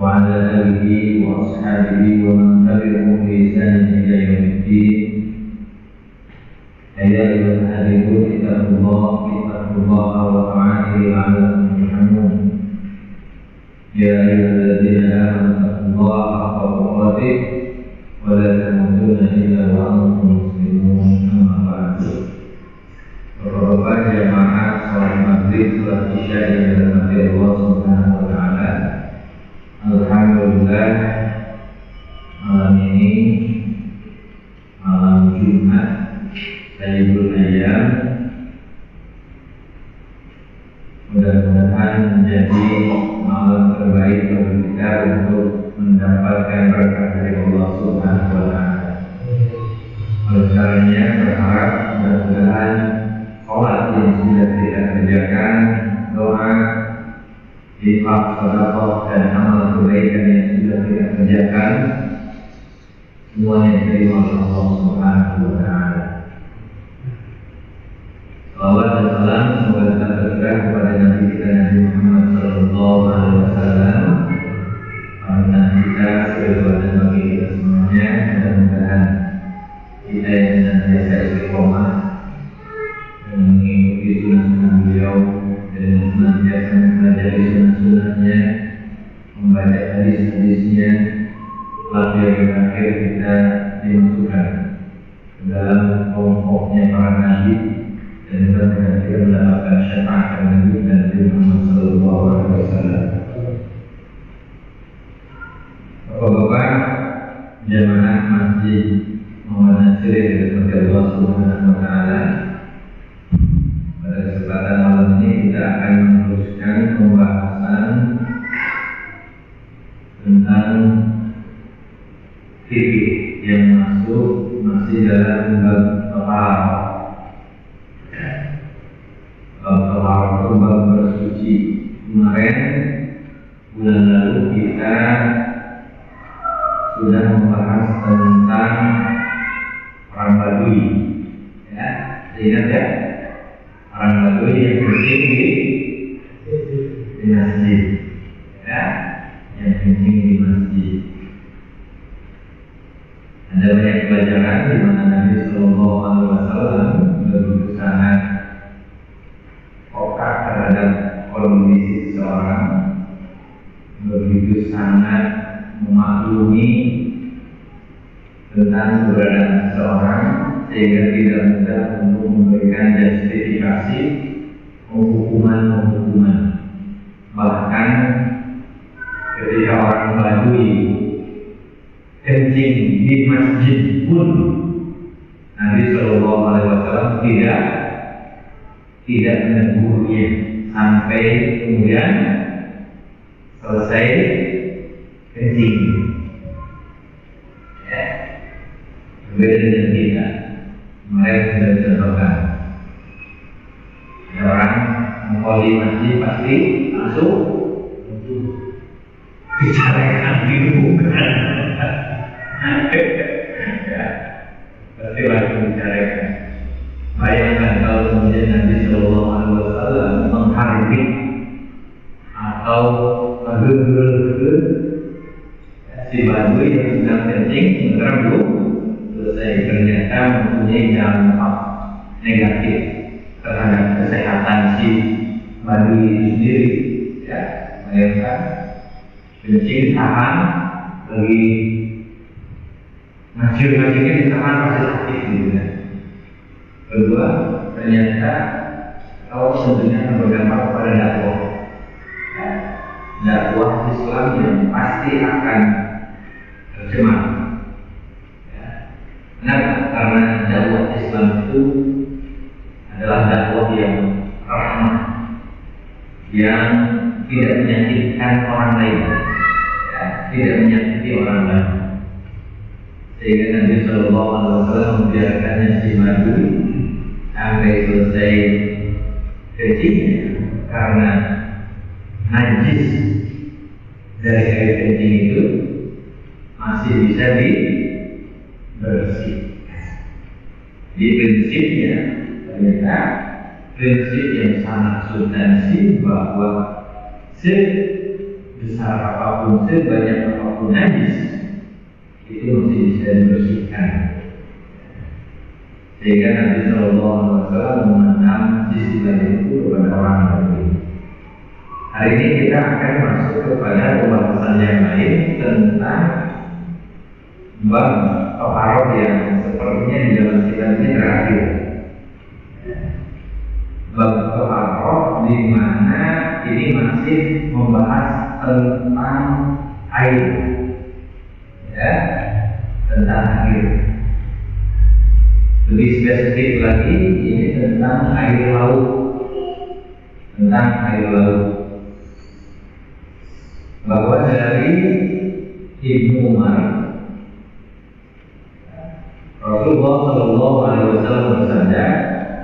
وعلى آله وأصحابه ومن تبعهم بإحسان إلى يوم الدين. يا أيها الحبيبون اتقوا الله وطاعته لعلكم ترحمون. يا أيها الذين آمنوا اتقوا الله حق تقاته ولا تموتن إلا وأنتم مسلمون. أما بعد. Bapak-bapak jamaah salat maghrib, salat isya yang dirahmati Allah Subhanahu wa taala. Alhamdulillah, malam ini malam Jumat Sayyidul Ayyam, mudah-mudahan menjadi malam terbaik bagi kita untuk mendapatkan berkah dari Allah Subhanahu wa taala. Oleh karenanya berharap mudah-mudahan sholat yang sudah kita kerjakan, doa, infak, sedekah dan amal kebaikan yang sudah kita kerjakan, semuanya diterima oleh Allah Subhanahu wa taala. Salawat dan salam semoga tetap tercurah kepada Nabi kita Nabi Muhammad sallallahu alaihi wasallam, panutan kita, sebagai dan bagi kita semuanya. Mudah-mudahan kita yang senantiasa istiqomah mengikuti sunnah beliau dan senantiasa mempelajari sunnah-sunnahnya, membaca hadis-hadisnya, lalu yang terakhir kita dimasukkan ke dalam kelompoknya para nabi dan kita mendapatkan syafaat Nabi dan Nabi Muhammad sallallahu alaihi wasallam. Bapak-bapak jamaah Masjid Muhammad Nasir yang dirahmati Allah Subhanahu wa taala, pada kesempatan malam ini kita akan meneruskan pembahasan tentang fikih yang masih dalam bab taharah. Bab taharah itu bab bersuci. Kemarin bulan lalu kita sudah membahas tentang orang Baduy, ya, ingat ya? Orang Baduy yang kencing di masjid, ya, yang kencing di masjid. Ada banyak pelajaran di mana Nabi Sallallahu Alaihi Wasallam begitu sangat peka terhadap kondisi seseorang, begitu sangat memaklumi tentang keberadaan seseorang, sehingga tidak mudah untuk memberikan justifikasi hukuman-hukuman. Bahkan ketika orang Baduy kencing di masjid pun, Nabi Sallallahu Alaihi Wasallam tidak menegurnya sampai kemudian selesai kencing. Ya, berbeda dengan kita. Mereka sudah dicontohkan. Ada orang mengkoli masjid pasti langsung bicarakan dibuka. Ya, pasti langsung bicarakan. Bayangkan kalau kemudian Nabi Sallallahu Alaihi Wasallam menghardik atau menggeger si Baduy yang sedang kencing sementara belum selesai, ternyata mempunyai dampak negatif terhadap kesehatan si Baduy itu sendiri. Ya, bayangkan kencing tahan lagi ngacir-ngacirnya ditahan pasti sakit gitu kan. Kedua, ternyata kalau tentunya berdampak kepada dakwah, ya, dakwah Islam yang pasti akan tercemar. Ya. Kenapa? Karena dakwah Islam itu adalah dakwah yang rahmah, yang tidak menyakitkan orang lain, ya, tidak menyakiti orang lain. Sehingga Nabi Sallallahu Alaihi Wasallam membiarkannya si Baduy sampai selesai kencingnya, karena najis dari air kencing itu masih bisa dibersihkan. Di prinsipnya ternyata prinsip yang sangat substansi bahwa sebesar sebesar apapun, sebanyak apapun najis, itu masih bisa dibersihkan. Sehingga Nabi Shallallahu Alaihi Wasallam memandang sisi lain itu kepada orang lain. Hari ini kita akan masuk kepada pembahasan yang lain tentang bab toharoh yang sepertinya di dalam kitab ini terakhir. Bab toharoh di mana ini masih membahas tentang air, ya, tentang air. Lebih spesifik lagi ini tentang air laut, bahwa dari Ibnu Umar, Rasulullah Shallallahu Alaihi Wasallam bersabda,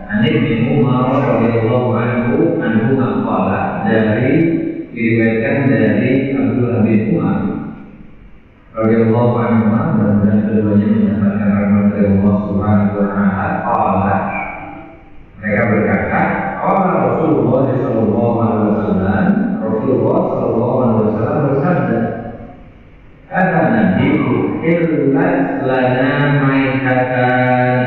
"An Ibnu Umar radhiyallahu anhu qala," dari diriwayatkan dari Abdullah bin Umar radhiyallahu anhu, dan keduanya mendapatkan rahmat dari Allah Subhanahu wa taala. Qala, mereka berkata, qala Rasulullah sallallahu alaihi wasallam, Rasulullah sallallahu alaihi wasallam bersabda, kata Nabi, illat lana maitatan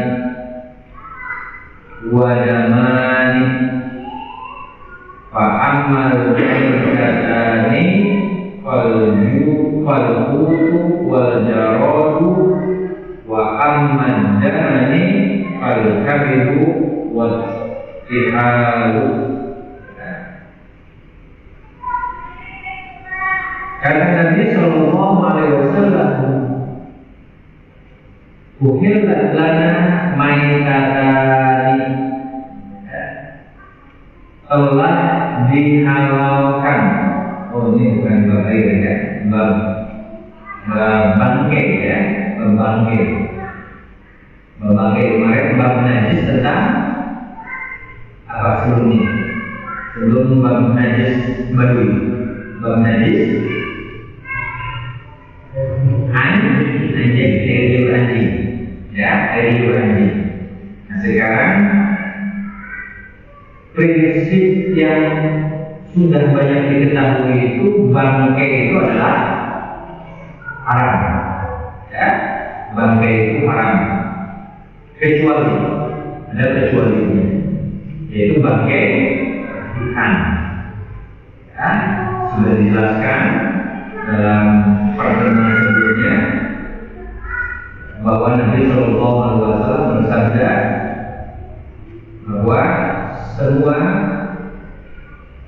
wa damani fa amal maitatan falqutu wal jaradu wa amman dani fal kabidu wal tihalu. Kata Nabi Sallallahu Alaihi Wasallam, uhillat lana maitatani, telah dihalalkan. Oh, ini bukan bab air ya, bab bangkai ya, bangkai kemarin bab najis tentang apa sebelumnya? Sebelum bab najis badui, bab najis anjing, air liur anjing, ya, air liur anjing. Nah sekarang prinsip yang sudah banyak diketahui itu, bangkai itu adalah haram, ya, bangkai itu haram, kecuali ada kecualinya, yaitu bangkai ikan, ya, sudah dijelaskan dalam pertemuan sebelumnya bahwa Nabi Shallallahu Alaihi Wasallam bersabda bahwa semua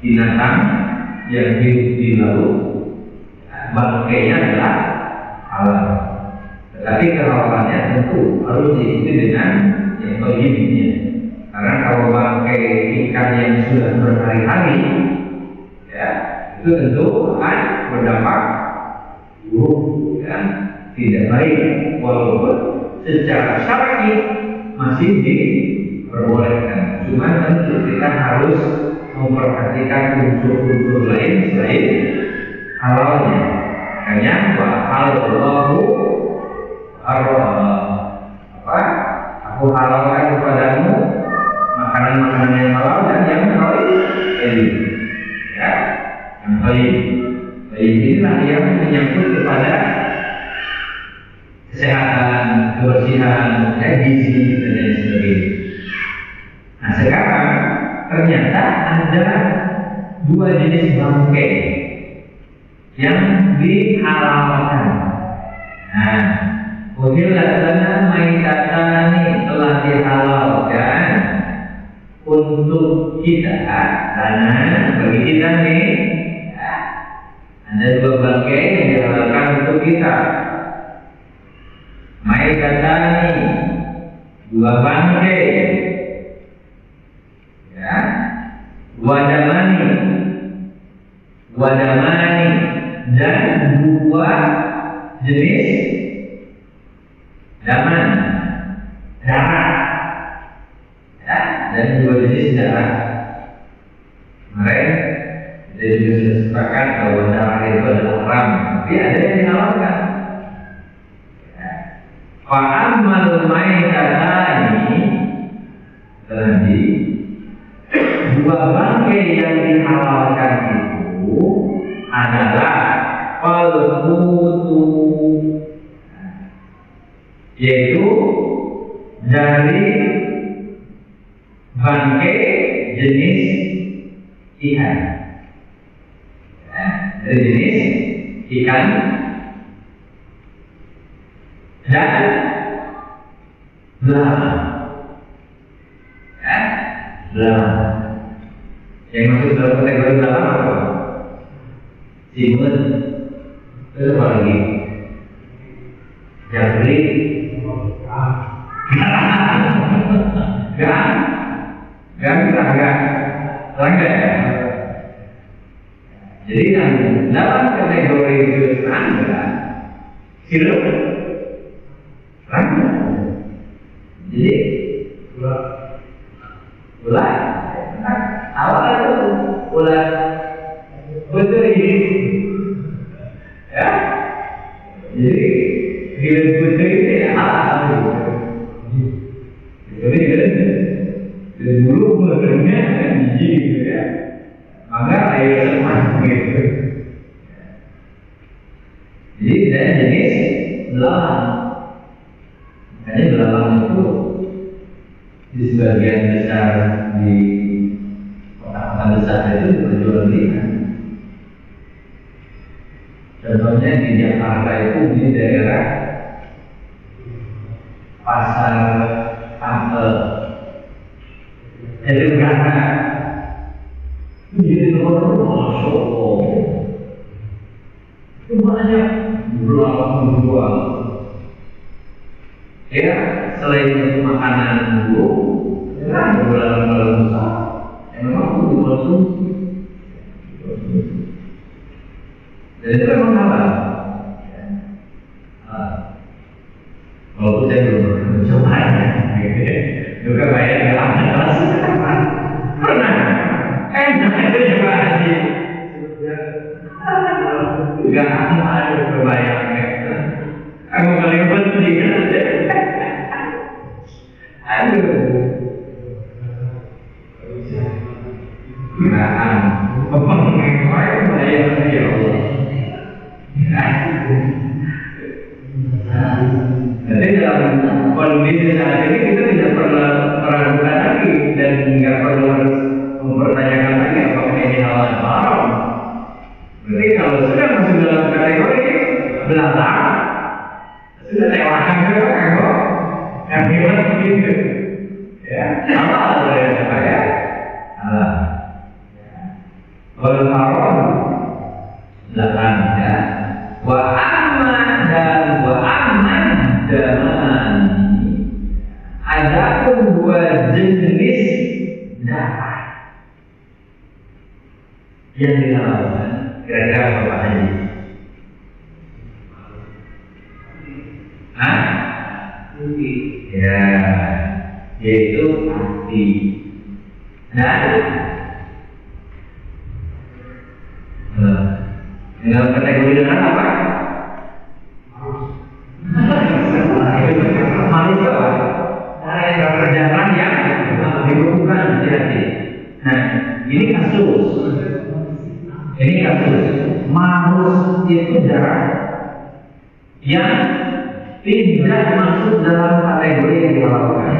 binatang yang hidup di laut bangkainya adalah halal, tetapi kehalalannya tentu harus diikuti dengan yang thayyibnya. Karena kalau bangkai ikan yang sudah berhari-hari, ya, itu tentu akan berdampak buruk, ya, tidak baik, walaupun secara syar'i masih diperbolehkan. Cuma tentu kita harus memperhatikan unsur-unsur lain selain halalnya. Hanya halallahu aku halalkan kepadamu makanan-makanan yang halal dan yang thayyib, ya, yang thayyib. Inilah yang menyangkut kepada kesehatan, kebersihan, gizi dan lain sebagainya. Nah sekarang ternyata ada dua jenis bangkai yang dihalalkan. Nah, uhillat lana maitatani, telah dihalalkan untuk kita, karena bagi kita nih, ya, ada dua bangkai yang dihalalkan untuk kita. Maitatani, dua bangkai, ya, wadamani, dan dua jenis daman, darah, ya, dan dua jenis darah. Kemarin kita juga sudah sepakat bahwa darah itu adalah haram, tapi ada yang dihalalkan. Fa'amal maitatani, tadi dua bangkai yang dihalalkan itu adalah falqutu, yaitu dari bangkai jenis ikan, dari jenis ikan dan belalang, belalang. Yang masuk dalam kategori belalang apa? Timun, terus apa lagi? Jangkrik, serangga ya. Jadi dalam kategori serangga, sirup serangga. Jadi ular, awal itu ular putri, ya. Jadi hidup putri ini apa? Jadi dari dulu mulainya biji gitu ya, maka air semua gitu. Jadi dari jenis belalang, makanya belalang itu di sebagian besar di kota-kota besar itu diperjualbelikan. Contohnya di Jakarta itu di daerah Pasar Tampel, jadi karena jadi tempat Masya Allah itu banyak belalang menjual. Ya, selain makanan dulu, ya belalang-belalang besar yang memang perlu dikonsumsi. Dan itu memang halal. Walaupun saya belum mencoba ya, juga bayar nggak ada pernah enak itu juga haji, nggak ada kebayangnya. Aku paling penting aduh, nah, pemengkoy bayar ya Allah. Jadi dalam kondisi saat ini kita tidak perlu meragukan lagi dan nggak perlu harus mempertanyakan lagi apakah ini halal atau haram. Berarti kalau sudah masuk dalam kategori belalang, sudah lewatkan ke kok yang hebat begitu, ya halal ya saya halal. Kalau haram belalang ya. Wa aman dan wa aman dan ada pun dua jenis darah yang dihalalkan. Kira-kira apa aja? Hah? Ya, yaitu hati dan dalam kategori dengan apa? Manusia yang berjalan yang dibutuhkan hati-hati. Nah, ini kasus manus itu darah yang tidak masuk dalam kategori yang dihalalkan.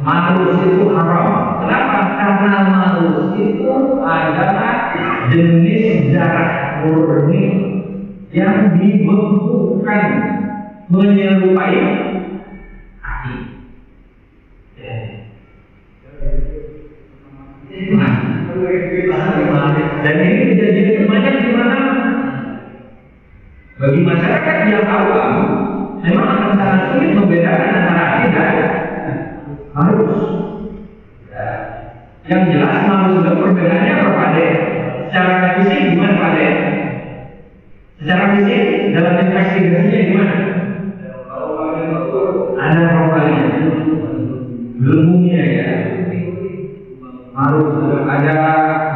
Manus itu haram. Kenapa? Karena manus itu adalah jenis darah murni yang dibekukan menyerupai hati. Dan ini kejadian banyak di mana-mana. Bagi masyarakat yang awam, memang akan sangat sulit membedakan antara hati dan manus. Yang jelas manus itu perbedaannya apa, Pak De? Secara fisik gimana, Pak De? Secara fisik dalam investigasinya gimana? Ada profiling, ilmunya ya. Harus ada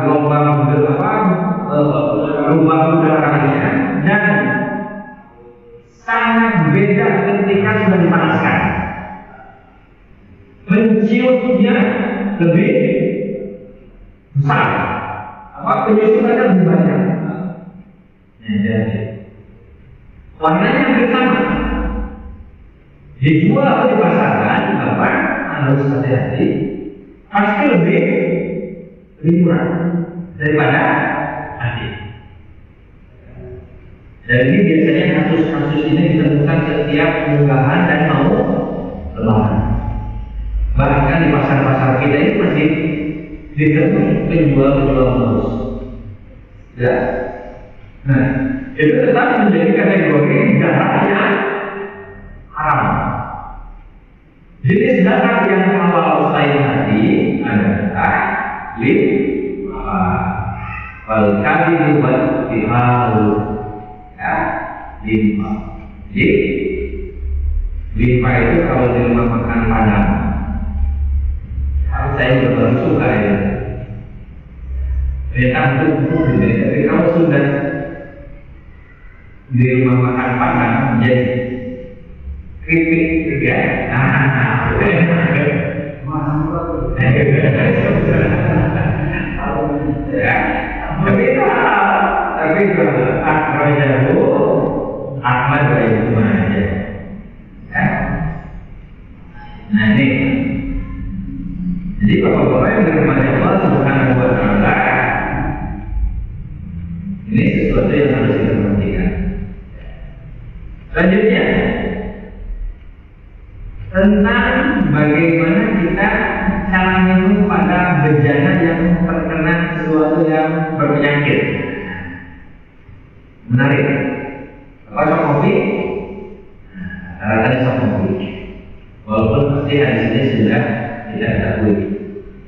gelombang lubang udaranya dan sangat beda ketika sudah dipanaskan. Menciutnya lebih besar, penyusutannya lebih banyak. Jadi warnanya hampir sama. Dijual atau dipasarkan, Bapak harus hati-hati. Pasti lebih murah daripada hati. Dan ini biasanya kasus-kasus ini ditemukan setiap unggahan dan mau lebaran. Bahkan di pasar-pasar kita ini masih ditemui penjual-penjual terus. Ya. Nah, itu tetap menjadi kategori darah yang haram. Jenis darah yang halal selain tadi adalah limfa, wal kadhibu wal tihalu. Ya, limfa. Jadi limfa itu kalau di rumah makan Padang, saya juga suka ya. Ternyata itu empuk gitu. Tapi kalau sudah di rumah makan Padang jadi keripik juga. Tapi kalau akal jauh, akal dari rumah aja. Nah ini, jadi bapak-bapak yang dirahmati Allah Subhanahu wa Ta'ala, ini sesuatu yang harus kita perhatikan. Selanjutnya, tentang bagaimana kita cara minum pada bejana yang terkena sesuatu yang berpenyakit. Menarik. Apa sok kopi? Rata-rata sok kopi. Walaupun pasti hadis ini sudah tidak ketahui.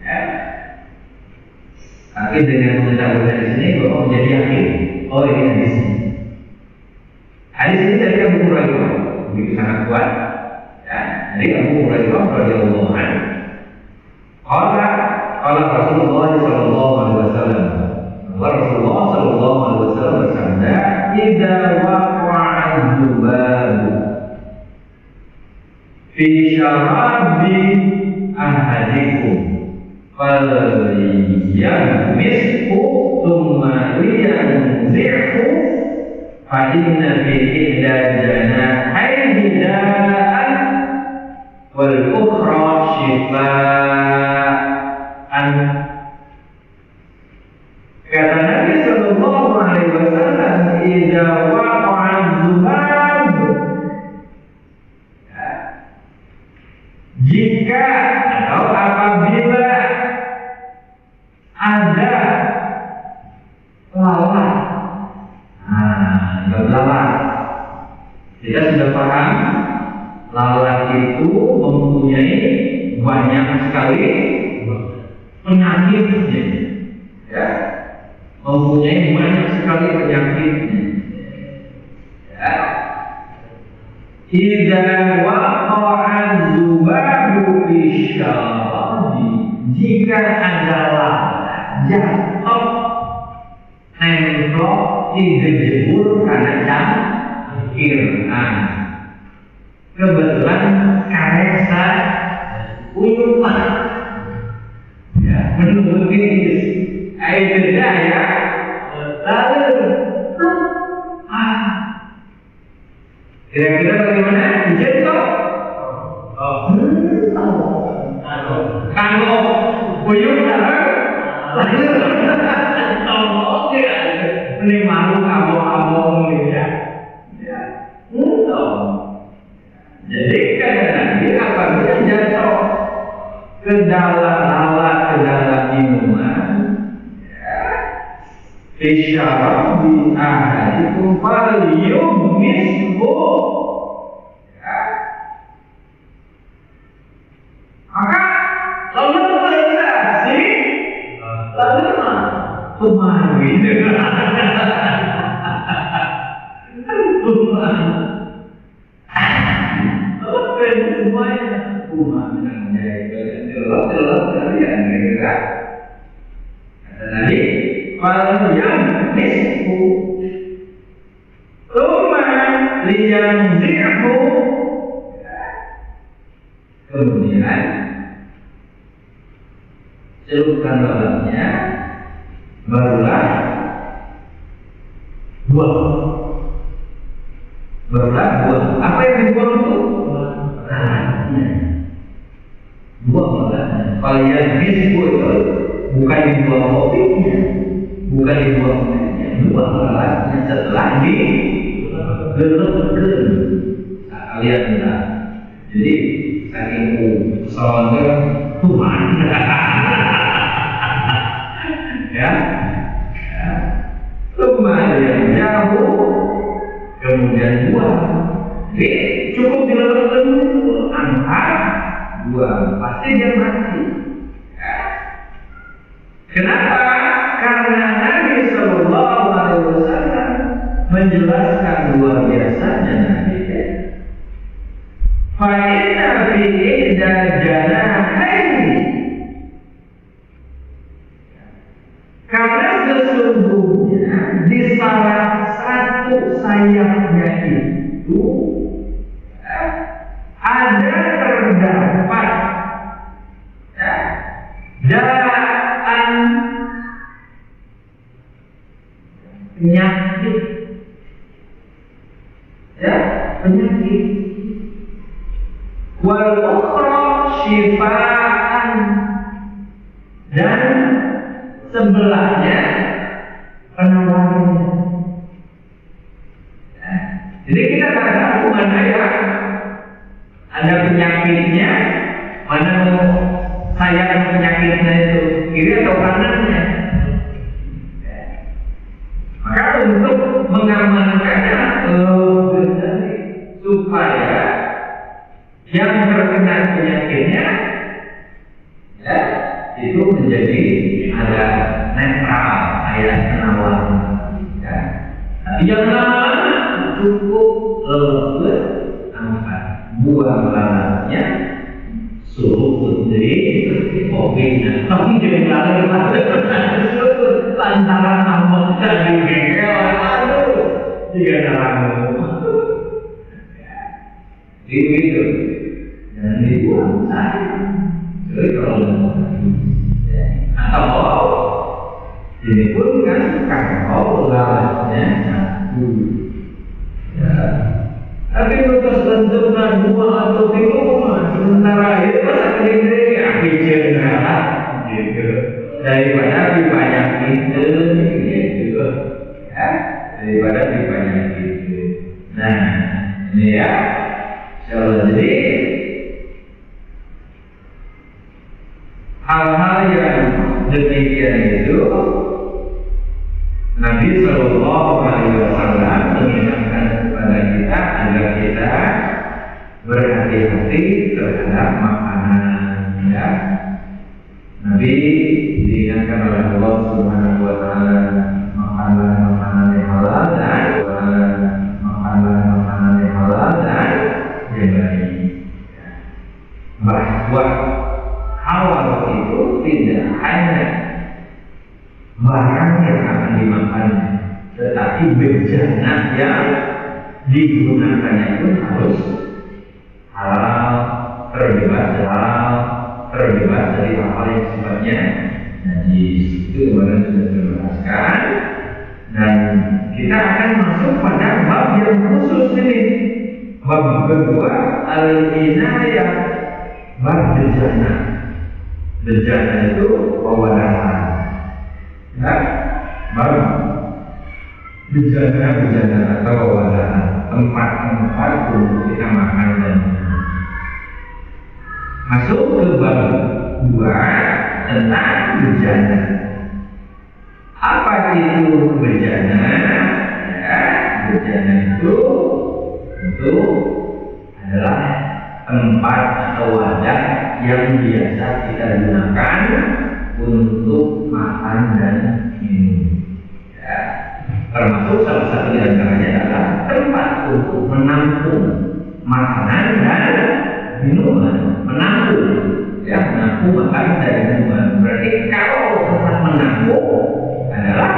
Ya. Tapi dengan mengetahui hadis ini, bapak menjadi yakin. Oh ini hadis ini. Hadis ini dari Abu Hurairah, begitu sangat kuat. Ya, dari Abu Hurairah radhiyallahu anhu. Qala Rasulullah sallallahu alaihi wasallam. Rasulullah sallallahu alaihi wasallam bersabda, "Idza waqa'a al-dhubab fi syarabi ahadikum falyamshu thumma liyanzi'hu fa inna fi ihda janahayhi da'an wal ukhra shifaan." Kata Nabi sallallahu alaihi wasallam, "Idza waqa'a dzubab," jika atau apabila ada lalat. Lalat. Kita sudah paham lalat itu mempunyai banyak sekali penyakitnya. Ya. Mempunyai banyak sekali penyakitnya. Ya. Idza waqa'a dzubabu fi syarabi, jika ada lalat jatuh nempel dijebur karena cangkir. Kebetulan karesa uyupan. Ya, menurut medis. Air beda ya. Lalu kira-kira bagaimana? Jatuh. Kalau uyuk lalu ini malu abang-abang ya. Jadi kadang-kadang dia apabila jatuh ke dalam lalat, ke dalam minuman, isyarah di ahadikum falyumshu, maka lalu terrealisasi lalu kemari semuanya umumnya jelas kalian kira kata Nabi falyamshu thumma liyanzi'hu, kemudian celupkan lalatnya, barulah buang. Berulang buang. Apa yang dibuang itu? Lalatnya. Buang lalatnya. Kalau yang disebut itu bukan dibuang kopinya, bukan dibuang tehnya, buang lalatnya setelah digelupkan. Kalian enggak. Jadi saking pesawatnya tuhan. Ya. Lumayan jauh, kemudian buang. Jadi cukup dilewatkan dulu, angkat, buang, pasti dia mati. Ya. Kenapa? Karena Nabi Sallallahu Alaihi Wasallam menjelaskan luar biasanya Nabi. Fa'inna fi ihda janahaini, karena sesungguhnya di salah satu sayapnya itu ada terdapat daan penyakit, penyakit. Wal ukhra syifaan, dan sebelahnya penawarnya. Jadi kita tidak tahu mana yang ada penyakitnya, mana saya penyakitnya itu kiri atau kanannya. Maka untuk mengamankannya supaya yang terkena penyakitnya itu menjadi ada netral, kayak penawar. Tapi jangan lama-lama, cukup lewat angkat, buang lalatnya, suruh putri kopinya. Tapi jangan lari-lari lantaran ambek dari gengkel, jika naramu. Itu jangan dibuang saja. Jadi kalau atau ini pun kan kalau lalatnya satu. Tapi untuk tentukan buang atau timun, sementara itu masa gede pikir lah, gitu. Daripada banyak itu, gitu. Daripada banyak itu. Nah, ini ya. Jadi hal-hal yang demikian itu Nabi Sallallahu Alaihi Wasallam mengingatkan kepada kita agar kita berhati-hati terhadap makanan. Ya. Nabi diingatkan oleh Allah Subhanahu Wa Taala makanan yang halal dan makanan yang halal dan yang baik. Bahwa halal itu tidak hanya barang yang akan dimakan, tetapi bejana yang digunakannya itu harus halal, terbebas dari hal-hal yang sifatnya najis. Itu kemarin sudah dijelaskan, dan kita akan masuk pada bab yang khusus ini. Bab kedua, al-inayah, bab bejana. Bejana itu pewadahan. Ya, bab bejana atau pewadahan, tempat-tempat untuk kita makan dan minum. Masuk ke bab dua tentang bejana. Apa itu bejana? Ya, bejana itu adalah tempat atau wadah yang biasa kita gunakan untuk makan dan minum. Ya. Termasuk salah satu di antaranya adalah tempat untuk menampung makanan dan minuman. Menampung, ya, menampung makanan dan minuman. Berarti kalau tempat menampung adalah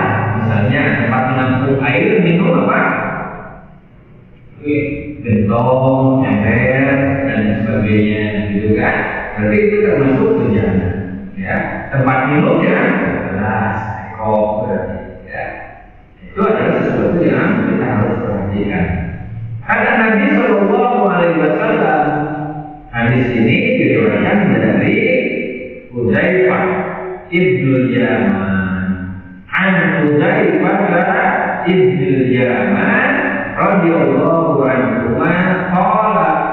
misalnya tempat menampung air minum apa? Gentong, ember, dan sebagainya, gitu kan? Berarti itu termasuk bejana. Ya, tempat minumnya gelas, kok berarti. Ya, itu adalah sesuatu yang kita harus perhatikan. Karena Nabi Shallallahu Alaihi Wasallam, hadis ini diriwayatkan dari Hudzaifah ibnul Yaman, an Hudzaifah ibnul Yaman radhiyallahu anhu qala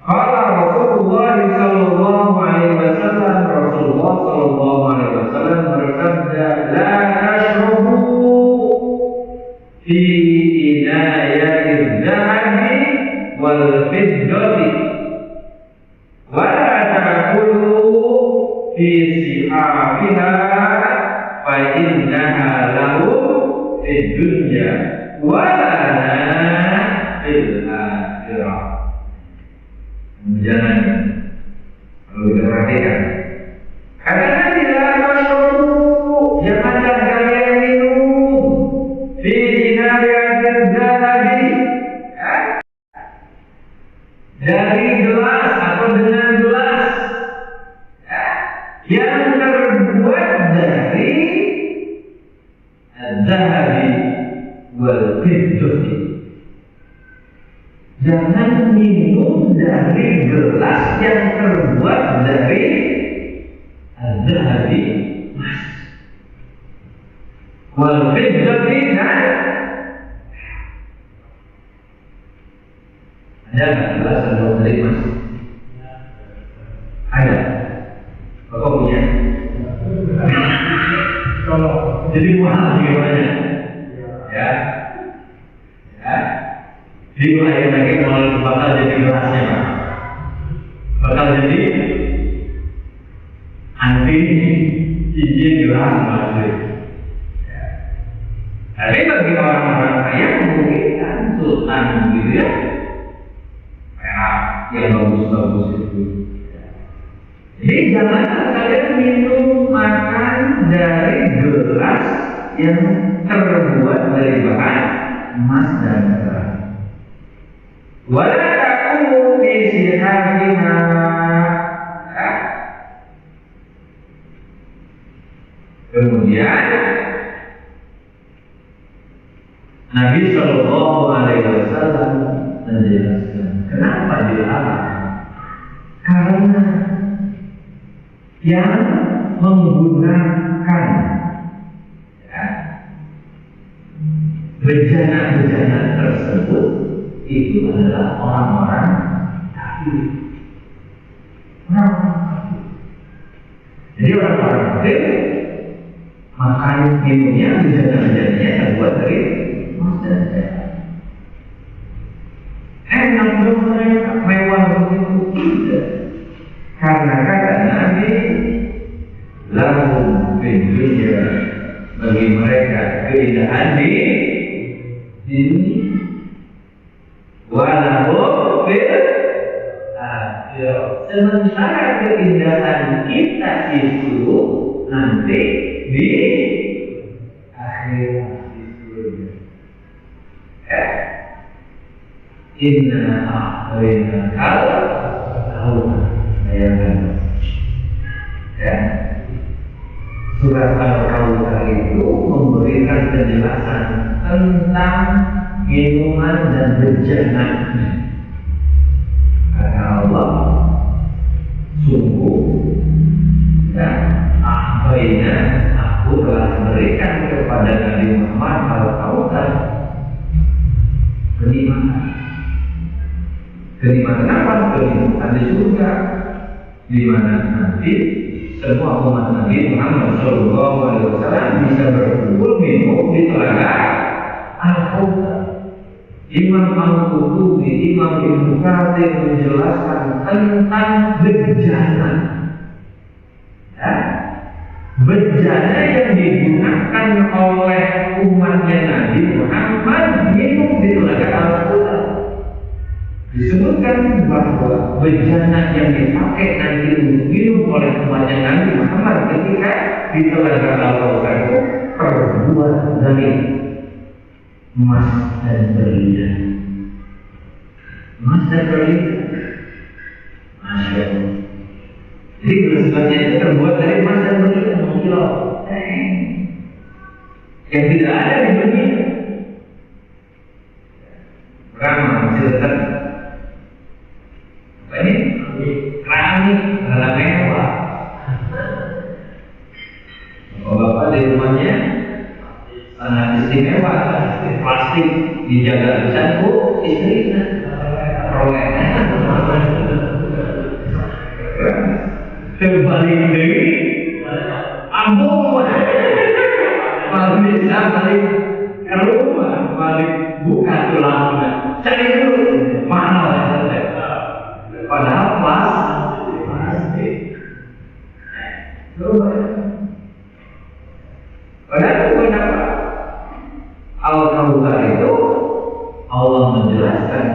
Rasulullah sallallahu alaihi wasallam, Rasulullah sallallahu alaihi wasallam bersabda, la tashrubu fi inayatil dhahabi wal fiddati wa la ta'kulu fi si'afiha fa innaha lahu fid dunya wa lana fil akhirah. Jangan, kalau kita perhatikan, katakan tidak masyhur, janganlah kalian minum fi inayatil dhahabi, dari gelas atau dengan gelas yang terbuat dari dhahabi wal fiddati. Jangan minum dari gelas yang terbuat dari dhahabi, emas, wal fiddati, dan ada nggak gelas terbuat dari emas? Ada. Bapak punya? Kalau jadi mahal gimana? Ya. Dimulai lagi kalau bakal jadi gelasnya, Pak. Bakal jadi anti izin gelas masuk. Tapi bagi orang-orang kaya memungkinkan sultan gitu ya, perak yang bagus-bagus itu. Jadi jangan kalian minum makan dari gelas yang terbuat dari bahan emas dan perak. Wala ta'kulu fi sihabiha. Kemudian Nabi Shallallahu Alaihi Wasallam menjelaskan kenapa dilarang. Karena yang menggunakan bejana-bejana tersebut itu adalah orang-orang kafir. Jadi orang-orang kafir makan minumnya bejana-bejananya terbuat dari emas dan perak. Enak dong mereka, mewah begitu tidak. Karena kata Nabi, lahum fid dunya, bagi mereka keindahan di dunia, walau fil akhirah, sementara keindahan kita itu nanti di akhirat di surga. Inna a'tayna kal bayangkan ya, surat Al-Kautsar itu memberikan penjelasan tentang minuman dan bejana. Kata Allah, sungguh dan akhirnya aku telah memberikan kepada Nabi Muhammad Al-Kautsar kenikmatan. Kenikmatan apa? Kenikmatan di surga, di mana nanti semua umat Nabi Muhammad Shallallahu Alaihi Wasallam bisa berkumpul minum di telaga Al-Kautsar. Imam Al-Qurtubi, Imam Ibnu Katsir menjelaskan tentang bejana. Ya, bejana yang digunakan oleh umatnya Nabi Muhammad minum di telaga Al-Kautsar. Disebutkan bahwa bejana yang dipakai nanti untuk minum oleh umatnya Nabi Muhammad ketika di telaga Al-Kautsar itu terbuat dari emas dan berlian. Emas dan berlian, Masya Allah. Jadi gelas-gelasnya itu terbuat dari emas dan berlian, mengkilau. Yang tidak ada di dunia. Sinten? Apa ini? Keramik, barang mewah. Bapak di rumahnya sangat istimewa, plastik dijaga besar, istrinya rolek. Kembali dari ambung, balik bisa balik ke rumah, balik buka tulang, cari dulu mana padahal plastik. Padahal itu kenapa? Al-Kautsar itu Allah menjelaskan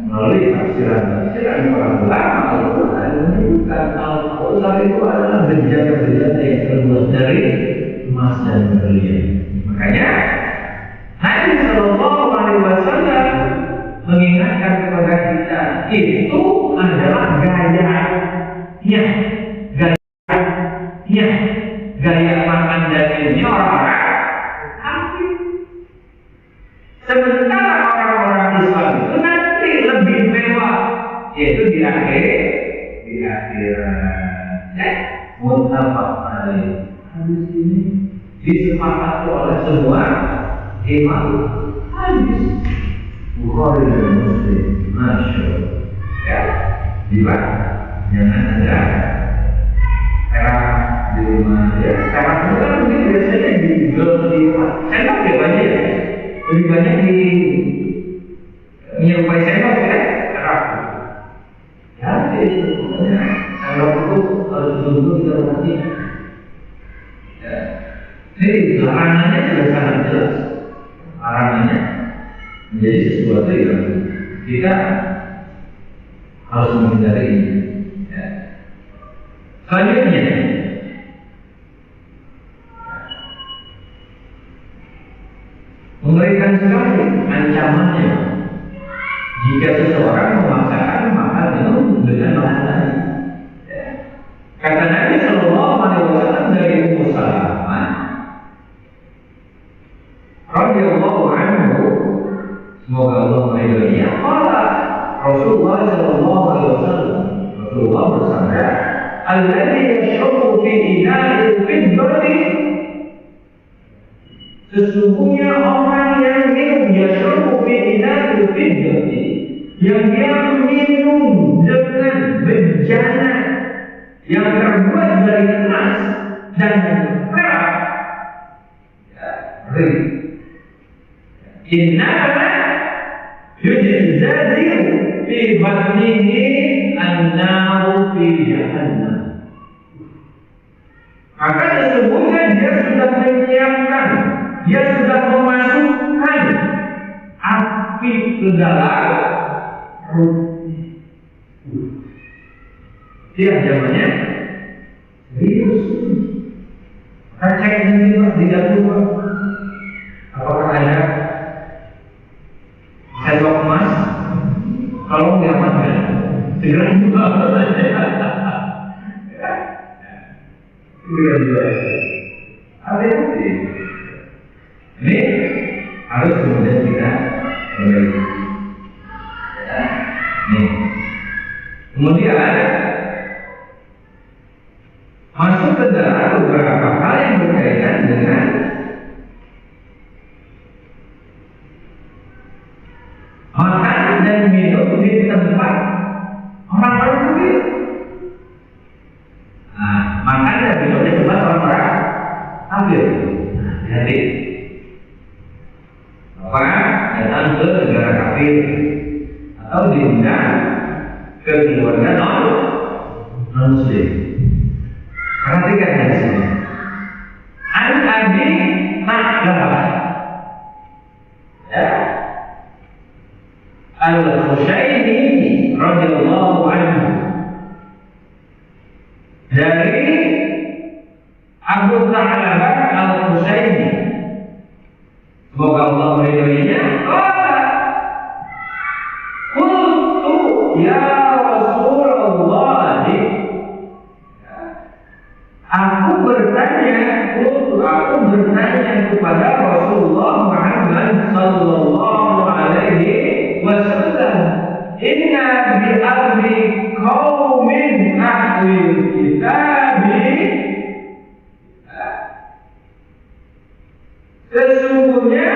melalui tafsiran para ulama Al-Quran menunjukkan Al-Kautsar itu adalah bejana-bejana yang terbuat dari emas dan berlian. Makanya Nabi Shallallahu Alaihi Wasallam mengingatkan kepada kita itu adalah gaya makan dagingnya orang-orang kafir. Sementara orang-orang Islam itu nanti lebih mewah, yaitu di akhirat. Muttafaq alaih. Hadis ini disepakati oleh semua imam hadis. Bukhari dan Muslim. Masya Allah. Ya, jangan ada perak di rumah. Ya, perak itu kan mungkin biasanya dijual di sendok ya banyak ya. Lebih banyak di menyerupai sendok ya, perak. Ya, itu sendok itu harus dulu kita berhati. Ya, ini larangannya sudah sangat jelas. Larangannya menjadi sesuatu yang kita harus menghindari. Ya. Selanjutnya, mengerikan sekali ancamannya jika seseorang memaksakan makan minum dengan bahan lain. Ya. Kata Nabi Shallallahu Alaihi Wasallam dari Ummu Salamah radhiyallahu anhu, semoga Allah meridhoinya, qala Rasulullah Shallallahu Alaihi Wasallam, Rasulullah bersabda, alladzi yashrabu fi ina'il fiddati, sesungguhnya orang yang minum yashrabu fi ina'il fiddati, yang dia minum dengan bejana yang terbuat dari emas dan perak, innama yujzaziru fi batnihi an-naru fi jahannam. Maka sesungguhnya dia sudah menyiapkan, dia sudah memasukkan api ke dalam perutnya. Dia zamannya serius. Cek ini di dapur, apakah ada sendok emas? Kalau nggak ada, segera jual saja. Segera jual. Ada bukti. Ini harus kemudian kita perbaiki. Nih, kemudian masuk ke dalam beberapa hal yang berkaitan dengan makan dan minum di tempat orang-orang kafir. Nah, makan dan minum di tempat orang-orang kafir. Jadi, orang datang ke negara kafir atau diundang ke keluarga non-muslim. Perhatikan di sini. An-Abi Ma'bah, ya, Al-Khushaini radhiyallahu anhu, dari Abu Tha'labah Al-Khushaini, semoga Allah meridhoinya, qultu ya Rasulullah, aku bertanya kepada Rasulullah Muhammad sallallahu alaihi wasallam, inna bi ardi qaumin ahli kitabi, sesungguhnya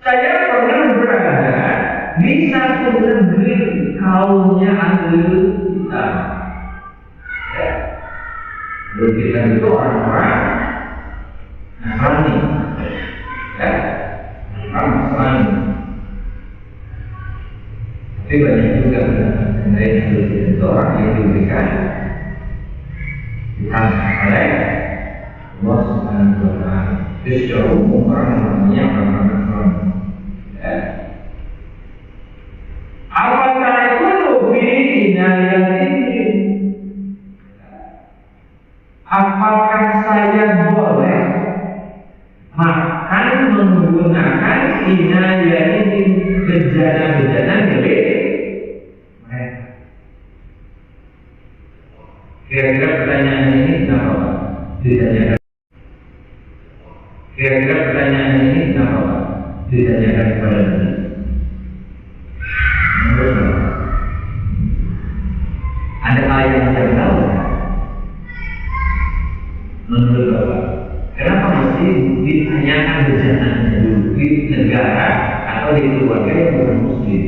saya pernah berada di satu negeri kaumnya ahli kitab. Ahli kitab itu orang-orang Nasrani, orang Nasrani. Tapi banyak juga mengenai ahli kitab itu orang yang diberikan ditangkap oleh Allah Subhanahu wa Ta'ala. Itu secara umum orang-orangnya orang-orang Nasrani. Apakah itu lebih inayatin? Apakah saya boleh makan menggunakan inayatin bejana-bejana milik mereka? Kira-kira pertanyaan ini kenapa Pak? Ditanyakan. Kira-kira pertanyaan ini kenapa Pak? Ditanyakan kepada Nabi. Ada hal yang saya tahu. Menurut Bapak, kenapa mesti ditanyakan bejananya dulu di negara atau di keluarga yang bukan Muslim?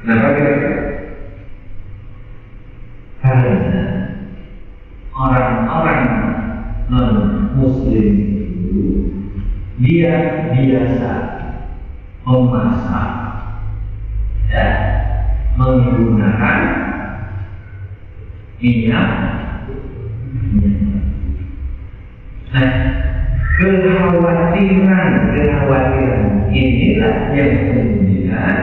Kenapa kira-kira? Karena orang-orang non-Muslim itu dia biasa memasak, ya, menggunakan minyak. Nah, kekhawatiran inilah yang kemudian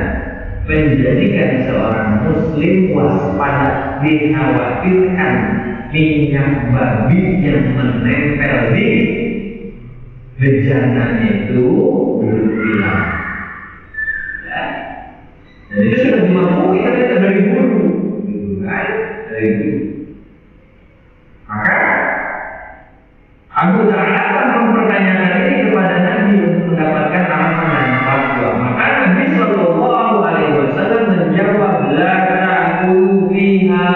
menjadikan seorang Muslim waspada, dikhawatirkan minyak babi yang menempel di bejana itu hilang. Ya. Dan itu sudah dimampu kita dari dulu, kan? Dari dulu. Maka Abu Darda mempertanyakan ini kepada Nabi untuk mendapatkan alasan dan fatwa. Maka Nabi Shallallahu Alaihi Wasallam menjawab, la ta'kulu fiha.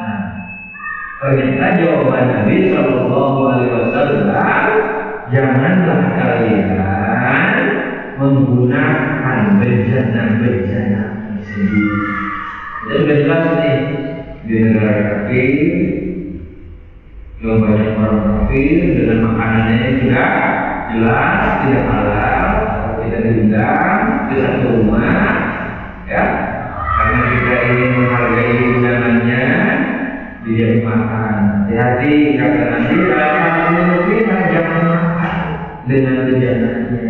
Nah, ternyata jawaban Nabi Shallallahu Alaihi Wasallam, janganlah kalian menggunakan bejana-bejana tersebut. Jadi sudah jelas nih, di negara kafir yang banyak orang kafir dengan makanannya juga jelas tidak halal atau tidak diundang di satu rumah, ya, karena kita ingin menghargai undangannya dia dimakan. Hati-hati kata Nabi, jangan makan dengan bejananya.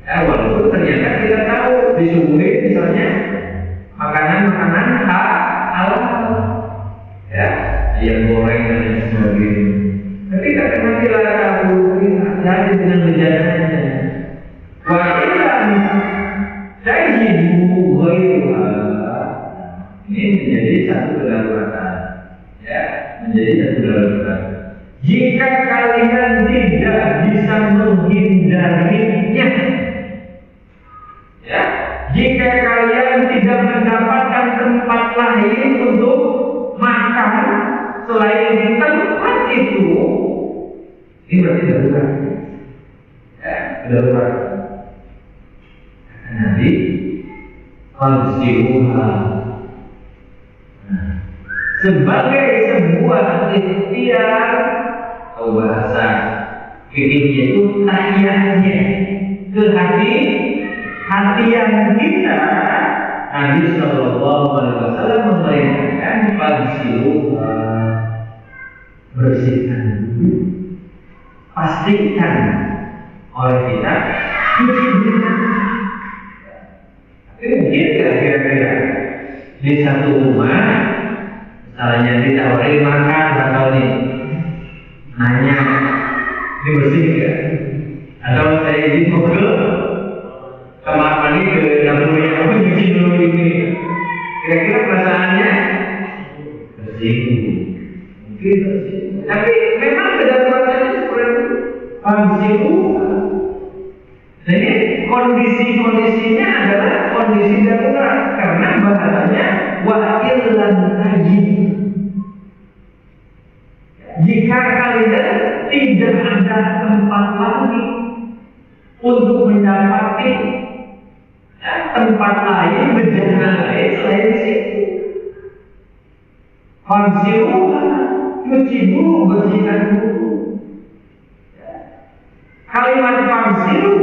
Ya, walaupun ternyata kita tahu disuguhi misalnya makanan-makanan halal, ya, ayam goreng dan lain sebagainya. Tapi kata Nabi hati-hati dengan bejananya. Wa ilam tajidu ghairuha. Ini menjadi satu kedaruratan, ya, menjadi satu kedaruratan. Jika kalian tidak bisa menghindarinya, ya, jika kalian tidak mendapatkan tempat lain untuk makan selain tempat itu, ini berarti darurat, ya, darurat. Nanti konsiuha sebagai sebuah ikhtiar atau bahasa fikihnya itu tahyahnya kehati-hatian kita. Nabi Sallallahu Alaihi Wasallam memerintahkan konsiuha, bersihkan dulu, pastikan oleh kita cuci dulu. Mungkin kira-kira di satu rumah, misalnya ditawarin makan atau nih nanya, ini bersih nggak? Atau saya izin mau ke kamar mandi ke dapur yang aku cuci dulu ini. Kira-kira perasaannya bersih, mungkin bersih. Tapi memang kedaruratannya seperti itu. kondisi-kondisinya adalah kondisi darurat karena bahasanya wa illan najid. Jika kalian tidak ada tempat lagi untuk mendapati tempat lain, bencana lain selain situ, fansiruha, cuci dulu, bersihkan dulu. Kalimat fansiru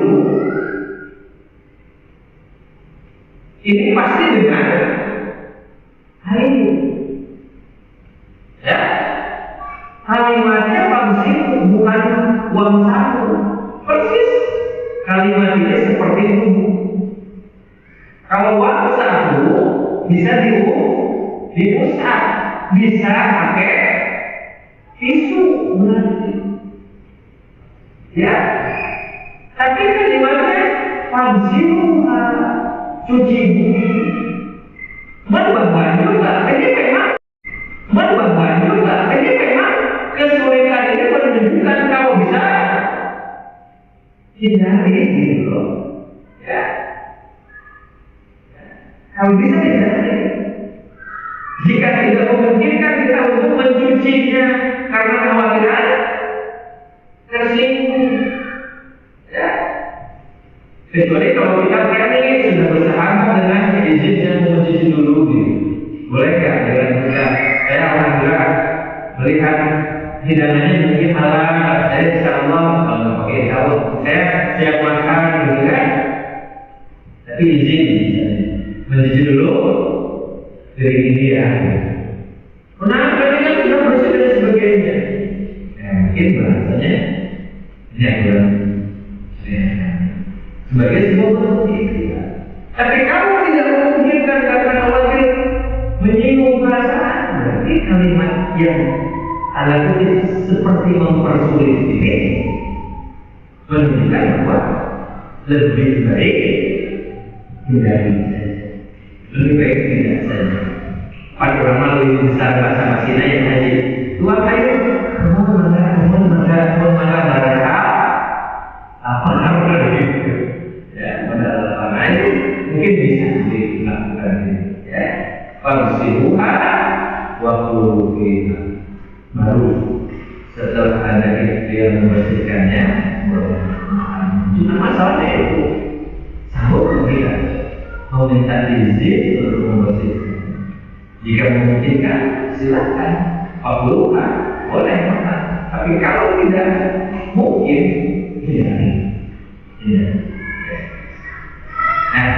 ini pasti dengan air. Ya, kalimatnya fansiru bukan wamsahu. Persis kalimat ini seperti itu. Kalau wamsahu bisa diusap, bisa pakai tisu berarti. Ya, tapi kalimatnya fansiruha, cuci bumi. Berbahaya juga, ini memang kesulitan ini menunjukkan kamu bisa hindari gitu loh. Ya, kamu bisa hindari. Jika tidak memungkinkan kita untuk mencucinya karena kekhawatiran tersinggung, ya. Kecuali kalau kita berani sudah bersahabat dengan izin yang mencuci dulu, gitu. Boleh nggak dengan kita? Saya alhamdulillah melihat hidangannya mungkin halal, saya insyaallah oke, insyaallah saya siap makan, gitu kan? Tapi izin mencuci dulu dari ini ya. Kenapa kita sudah bersih dan sebagainya? Mungkin bahasanya ini adalah sebagai sebuah bentuk ikhtiar. Tapi kalau tidak memungkinkan karena khawatir menyinggung perasaan, berarti kalimat yang ala kutip seperti mempersulit ini menunjukkan bahwa lebih baik hindari, lebih baik tidak saja. Para ulama lebih besar bahasa Masina yang haji dua kayu apa gitu ya, pada lain mungkin bisa dilakukan ya. Farsiruha waktu kita baru setelah ada ikhtiar membersihkannya, cuma masalahnya itu sanggup tidak mau minta izin untuk membersihkan. Jika memungkinkan silakan, fakluha boleh makan. Tapi kalau tidak mungkin, tidak. Nah,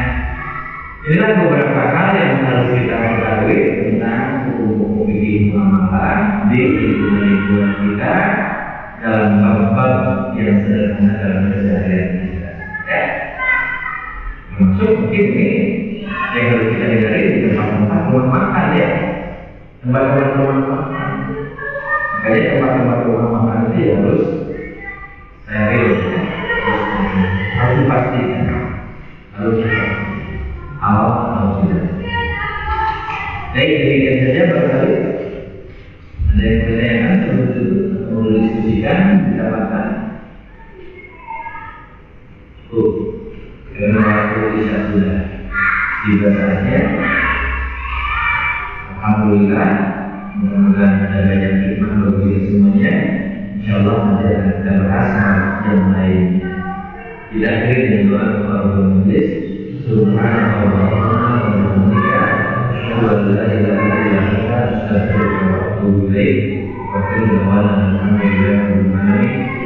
inilah beberapa hal yang harus kita ketahui tentang hukum fikih muamalah di lingkungan kita dalam bab-bab yang sederhana dalam keseharian kita. Ya, termasuk mungkin ini yang harus kita hindari di tempat-tempat rumah makan ya, tempat-tempat rumah makan. Makanya tempat-tempat rumah makan itu ya harus steril, harus dipastikan, awal atau tidak. Baik, demikian saja barangkali ada yang bertanyakan sebelum mau didiskusikan didapatkan. Karena waktu bisa sudah tiba saja. Alhamdulillah, mudah-mudahan ada banyak hikmah bagi kita semuanya. InsyaAllah nanti akan kita bahas yang lainnya. Tidak akhir dengan doa kepada majelis. Subhanallah wa bihamdihi, asyhadu an la ilaha illa anta, astaghfiruka wa atubu ilaik. Wa qul alhamdulillahi rabbil alamin.